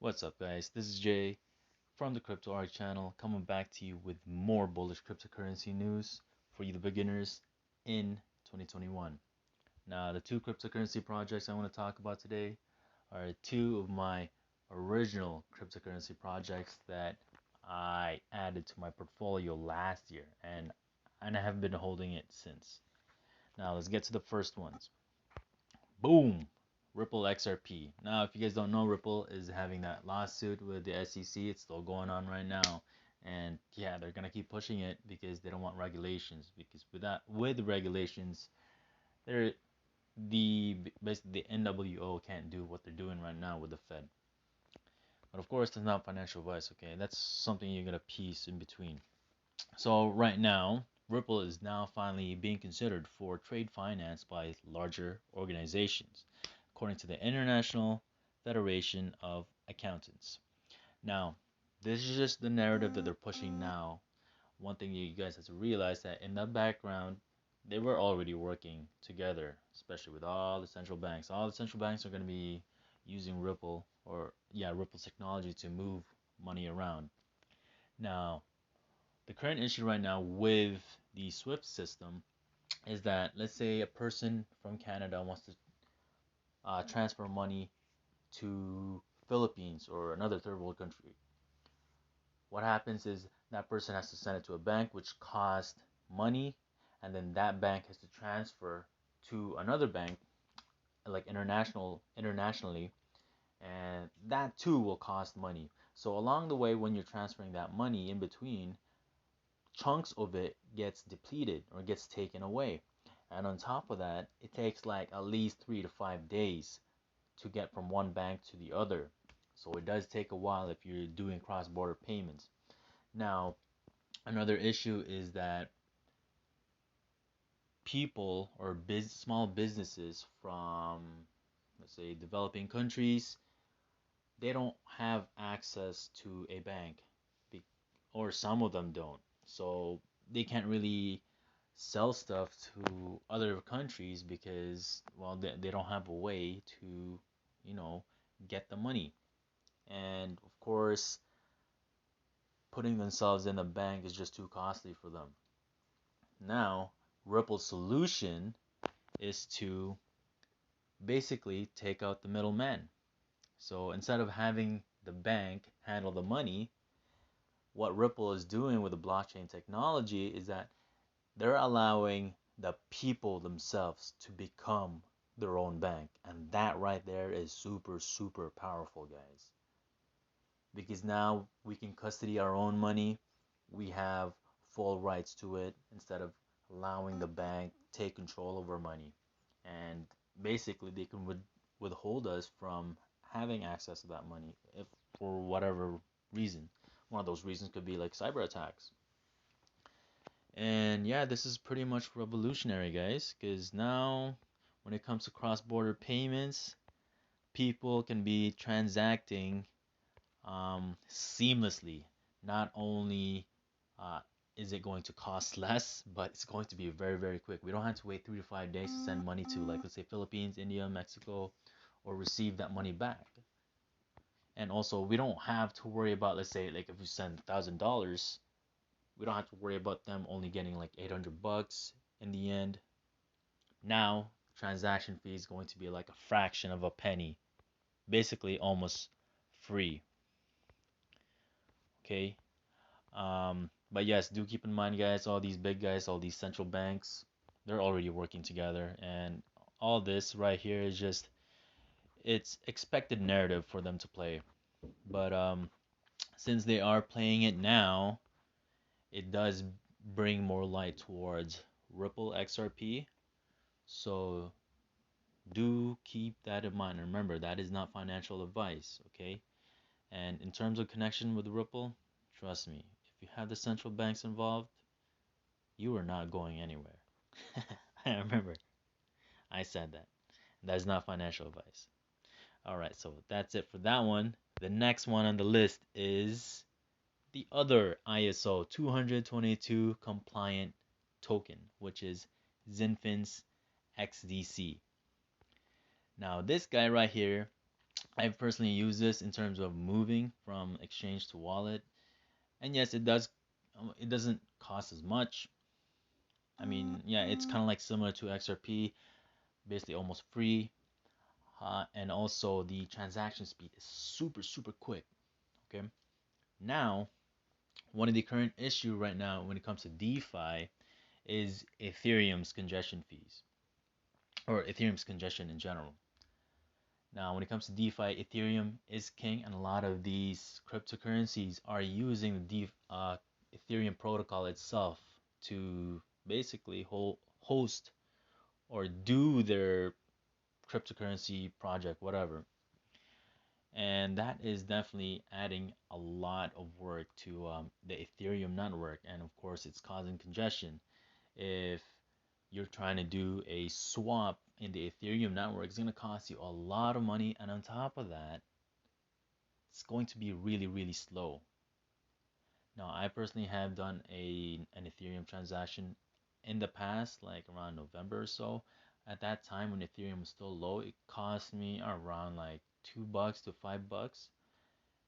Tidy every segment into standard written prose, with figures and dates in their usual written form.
What's up, guys? This is Jay from the Crypto Arc channel, coming back to you with more bullish cryptocurrency news for you, the beginners, in 2021. Now, the two cryptocurrency projects I want to talk about today are two of my original cryptocurrency projects that I added to my portfolio last year, and I have been holding it since. Now, let's get to the first ones. Boom! Ripple XRP. Now, if you guys don't know, Ripple is having that lawsuit with the SEC. It's still going on right now, and yeah, they're gonna keep pushing it because they don't want regulations. Because with the regulations, they're basically the NWO can't do what they're doing right now with the Fed. But of course, that's not financial advice. Okay, that's something you're gonna piece in between. So right now, Ripple is now finally being considered for trade finance by larger organizations, according to the International Federation of Accountants. Now, this is just the narrative that they're pushing now. One thing you guys have to realize that in the background, they were already working together, especially with all the central banks. All the central banks are going to be using Ripple's technology to move money around. Now, the current issue right now with the SWIFT system is that, let's say a person from Canada wants to transfer money to Philippines or another third world country. What happens is that person has to send it to a bank, which costs money, and then that bank has to transfer to another bank, like internationally, and that too will cost money. So along the way, when you're transferring that money in between, chunks of it gets depleted or gets taken away. And on top of that, it takes like at least 3 to 5 days to get from one bank to the other. So it does take a while if you're doing cross-border payments. Now, another issue is that people or small businesses from, let's say, developing countries, they don't have access to a bank, or some of them don't. So they can't really sell stuff to other countries because, well, they don't have a way to, you know, get the money. And of course, putting themselves in a bank is just too costly for them. Now, Ripple's solution is to basically take out the middleman. So instead of having the bank handle the money, what Ripple is doing with the blockchain technology is that they're allowing the people themselves to become their own bank. And that right there is super, super powerful, guys. Because now we can custody our own money. We have full rights to it instead of allowing the bank take control of our money. And basically they can withhold us from having access to that money if for whatever reason. One of those reasons could be like cyber attacks. And yeah, this is pretty much revolutionary, guys, because now when it comes to cross-border payments, people can be transacting seamlessly. Not only uh, is it going to cost less, but it's going to be very, very quick. We don't have to wait 3 to 5 days to send money to, like, let's say, Philippines, India, Mexico, or receive that money back. And also, we don't have to worry about, let's say, like if we send $1,000, we don't have to worry about them only getting like $800 in the end. Now, transaction fee is going to be like a fraction of a penny, basically almost free. Okay. But yes, do keep in mind, guys, all these big guys, all these central banks, they're already working together, and all this right here is just it's expected narrative for them to play. But since they are playing it now, it does bring more light towards Ripple XRP. So do keep that in mind. Remember, that is not financial advice, okay? And in terms of connection with Ripple, trust me, if you have the central banks involved, you are not going anywhere. I remember I said that. That is not financial advice. All right, so that's it for that one. The next one on the list is the other ISO 222 compliant token, which is XinFin's XDC. Now, this guy right here I've personally used this in terms of moving from exchange to wallet, and yes, it does. It doesn't cost as much. I mean, yeah, it's kind of like similar to XRP, basically almost free. And also the transaction speed is super quick. Okay. Now, one of the current issue right now when it comes to DeFi is Ethereum's congestion fees, or Ethereum's congestion in general. Now, when it comes to DeFi, Ethereum is king, and a lot of these cryptocurrencies are using the Ethereum protocol itself to basically host or do their cryptocurrency project, whatever. And that is definitely adding a lot of work to the Ethereum network, and of course, it's causing congestion. If you're trying to do a swap in the Ethereum network, it's going to cost you a lot of money, and on top of that, it's going to be really slow. Now, I personally have done an Ethereum transaction in the past, like around November or so. At that time, when Ethereum was still low, it cost me around like $2 to $5.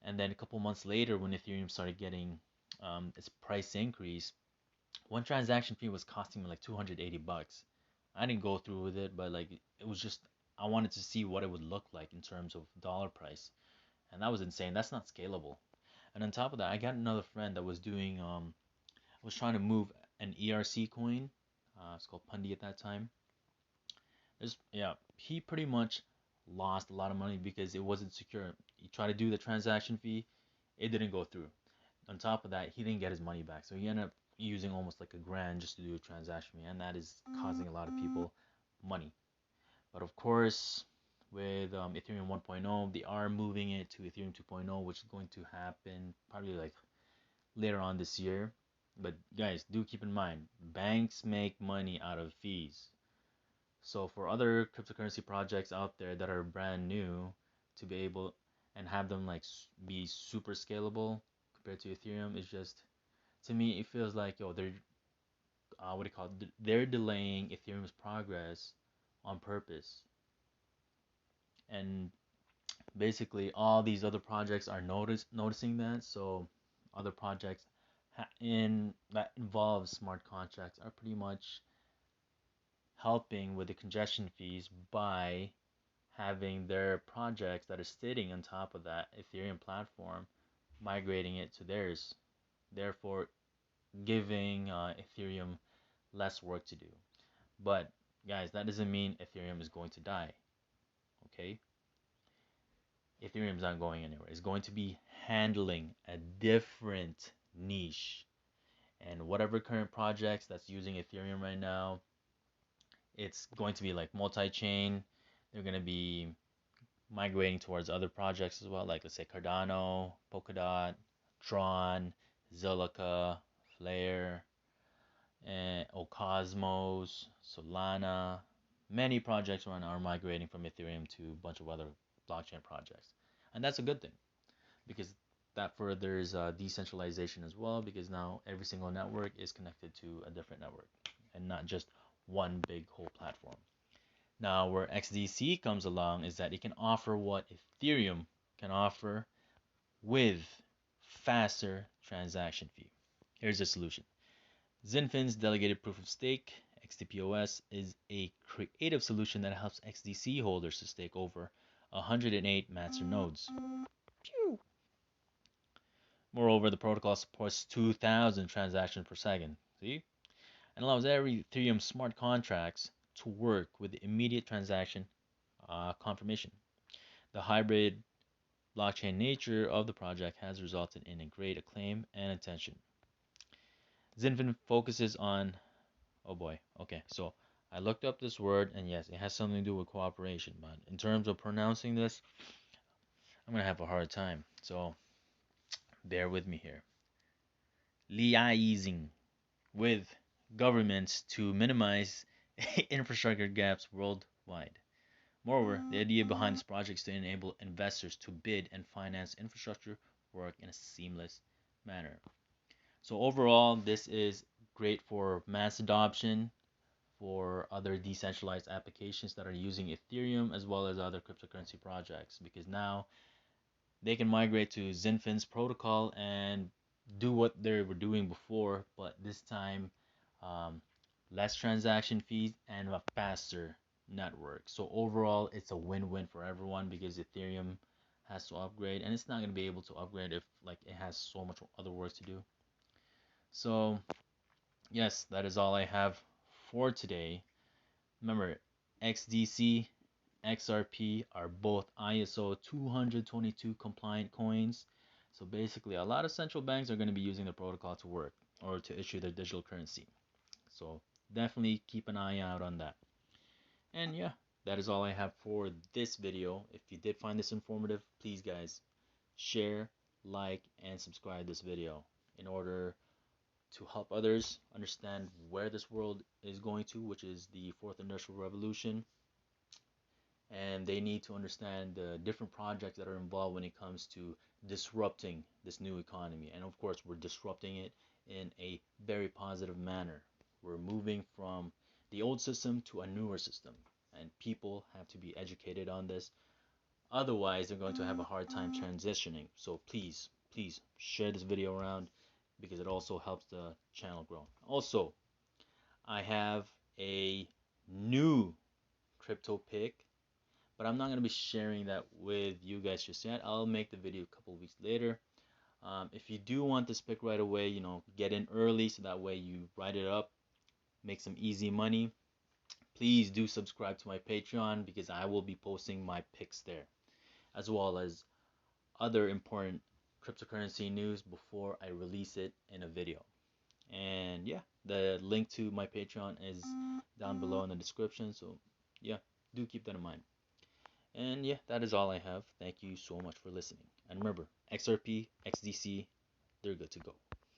And then a couple months later, when Ethereum started getting its price increase, one transaction fee was costing me like $280. I didn't go through with it, but like it was just I wanted to see what it would look like in terms of dollar price, and that was insane. That's not scalable. And on top of that, I got another friend that was doing was trying to move an ERC coin. It's called Pundi at that time. Yeah, he pretty much lost a lot of money because it wasn't secure. He tried to do the transaction fee, it didn't go through. On top of that, he didn't get his money back, so he ended up using almost like $1,000 just to do a transaction fee, and that is causing a lot of people money. But of course, with Ethereum 1.0, they are moving it to Ethereum 2.0, which is going to happen probably like later on this year. But guys, do keep in mind, banks make money out of fees. So for other cryptocurrency projects out there that are brand new, to be able and have them like be super scalable compared to Ethereum is just, to me it feels like, yo, they're what do you call it? They're delaying Ethereum's progress on purpose. And basically all these other projects are noticing that. So other projects in that involve smart contracts are pretty much helping with the congestion fees by having their projects that are sitting on top of that Ethereum platform, migrating it to theirs, therefore giving Ethereum less work to do. But guys, that doesn't mean Ethereum is going to die. Okay, Ethereum's not going anywhere. It's going to be handling a different niche. And whatever current projects that's using Ethereum right now, it's going to be like multi-chain. They're going to be migrating towards other projects as well, like let's say Cardano, Polkadot, Tron, Zilliqa, Flare, and Ocosmos, Solana. Many projects right now are migrating from Ethereum to a bunch of other blockchain projects. And that's a good thing because that furthers decentralization as well, because now every single network is connected to a different network and not just one big whole platform. Now, where XDC comes along is that it can offer what Ethereum can offer with faster transaction fee. Here's the solution. XinFin's delegated proof of stake, XDPOS, is a creative solution that helps XDC holders to stake over 108 master nodes. Pew! Moreover, the protocol supports 2,000 transactions per second. See? And allows every Ethereum smart contracts to work with the immediate transaction confirmation. The hybrid blockchain nature of the project has resulted in a great acclaim and attention. XinFin focuses on, oh boy, okay, so I looked up this word, and yes, it has something to do with cooperation, but in terms of pronouncing this, I'm gonna have a hard time, so bear with me here. Liaising with governments to minimize infrastructure gaps worldwide. Moreover, the idea behind this project is to enable investors to bid and finance infrastructure work in a seamless manner. So overall, this is great for mass adoption for other decentralized applications that are using Ethereum as well as other cryptocurrency projects, because now they can migrate to XinFin's protocol and do what they were doing before, but this time um, less transaction fees and a faster network. So overall, it's a win-win for everyone because Ethereum has to upgrade, and it's not going to be able to upgrade if like it has so much other work to do. So yes, that is all I have for today. Remember, XDC, XRP are both ISO 222 compliant coins. So basically, a lot of central banks are going to be using the protocol to work or to issue their digital currency. So definitely keep an eye out on that. And yeah, that is all I have for this video. If you did find this informative, please guys, share, like, and subscribe this video in order to help others understand where this world is going to, which is the fourth industrial revolution. And they need to understand the different projects that are involved when it comes to disrupting this new economy. And of course, we're disrupting it in a very positive manner. We're moving from the old system to a newer system, and people have to be educated on this. Otherwise, they're going to have a hard time transitioning. So please, please share this video around because it also helps the channel grow. Also, I have a new crypto pick, but I'm not going to be sharing that with you guys just yet. I'll make the video a couple of weeks later. If you do want this pick right away, you know, get in early so that way you write it up, make some easy money. Please do subscribe to my Patreon because I will be posting my picks there, as well as other important cryptocurrency news before I release it in a video. And yeah, the link to my Patreon is down below in the description. So yeah, do keep that in mind. And yeah, that is all I have. Thank you so much for listening. And remember, XRP, XDC, they're good to go.